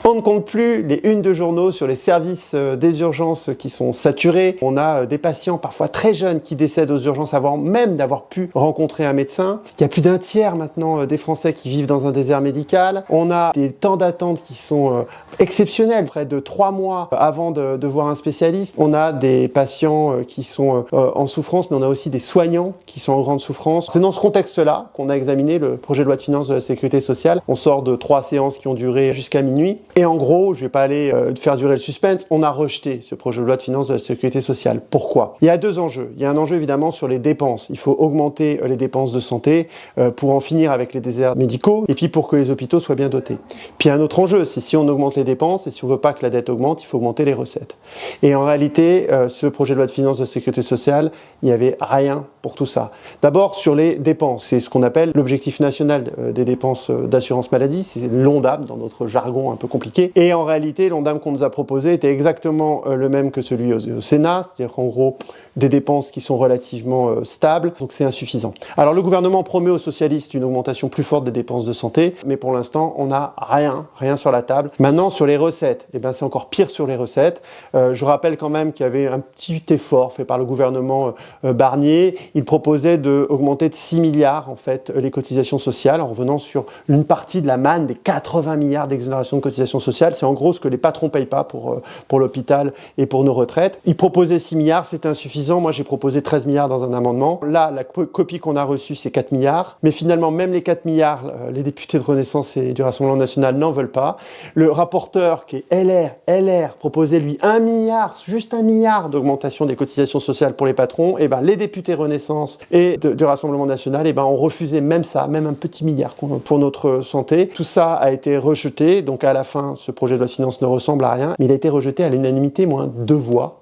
On ne compte plus les unes de journaux sur les services des urgences qui sont saturés. On a des patients parfois très jeunes qui décèdent aux urgences avant même d'avoir pu rencontrer un médecin. Il y a plus d'un tiers maintenant des Français qui vivent dans un désert médical. On a des temps d'attente qui sont exceptionnels, près de 3 mois avant de voir un spécialiste. On a des patients qui sont en souffrance, mais on a aussi des soignants qui sont en grande souffrance. C'est dans ce contexte-là qu'on a examiné le projet de loi de finances de la Sécurité sociale. On sort de 3 séances qui ont duré jusqu'à minuit. Et en gros, je ne vais pas aller faire durer le suspense, on a rejeté ce projet de loi de finances de la Sécurité sociale. Pourquoi ? Il y a 2 enjeux. Il y a un enjeu évidemment sur les dépenses. Il faut augmenter les dépenses de santé pour en finir avec les déserts médicaux et puis pour que les hôpitaux soient bien dotés. Puis il y a un autre enjeu, c'est si on augmente les dépenses et si on ne veut pas que la dette augmente, il faut augmenter les recettes. Et en réalité, ce projet de loi de finances de la Sécurité sociale, il n'y avait rien pour tout ça. D'abord sur les dépenses, c'est ce qu'on appelle l'objectif national des dépenses d'assurance maladie, c'est l'ONDAM dans notre jargon un peu compliqué. Et en réalité, l'ONDAM qu'on nous a proposé était exactement le même que celui au Sénat, c'est-à-dire qu'en gros, des dépenses qui sont relativement stables, donc c'est insuffisant. Alors le gouvernement promet aux socialistes une augmentation plus forte des dépenses de santé, mais pour l'instant, on n'a rien sur la table. Maintenant, sur les recettes, eh ben, c'est encore pire sur les recettes. Je rappelle quand même qu'il y avait un petit effort fait par le gouvernement Barnier. Il proposait d'augmenter de 6 milliards en fait les cotisations sociales en revenant sur une partie de la manne des 80 milliards d'exonération de cotisations sociales. C'est en gros ce que les patrons ne payent pas pour l'hôpital et pour nos retraites. Il proposait 6 milliards, c'était insuffisant. Moi, j'ai proposé 13 milliards dans un amendement. Là, la copie qu'on a reçue, c'est 4 milliards. Mais finalement, même les 4 milliards, les députés de Renaissance et du Rassemblement national n'en veulent pas. Le rapporteur, qui est LR, proposait, lui, 1 milliard, juste 1 milliard d'augmentation des cotisations sociales pour les patrons. Et ben, les députés Renaissance et du Rassemblement national, et ben, ont refusé même ça, même un petit milliard pour notre santé. Tout ça a été rejeté. Donc, à la fin, ce projet de loi de finances ne ressemble à rien. Mais il a été rejeté à l'unanimité, moins 2 voix.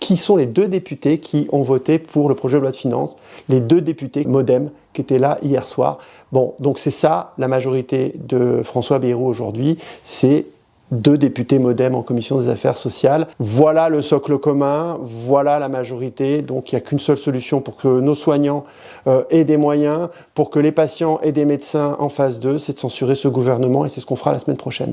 Qui sont les 2 députés qui ont voté pour le projet de loi de finances, les 2 députés MoDem qui étaient là hier soir. Bon, donc c'est ça la majorité de François Bayrou aujourd'hui, c'est 2 députés MoDem en commission des affaires sociales. Voilà le socle commun, voilà la majorité, donc il n'y a qu'une seule solution pour que nos soignants aient des moyens, pour que les patients aient des médecins en face d'eux, c'est de censurer ce gouvernement et c'est ce qu'on fera la semaine prochaine.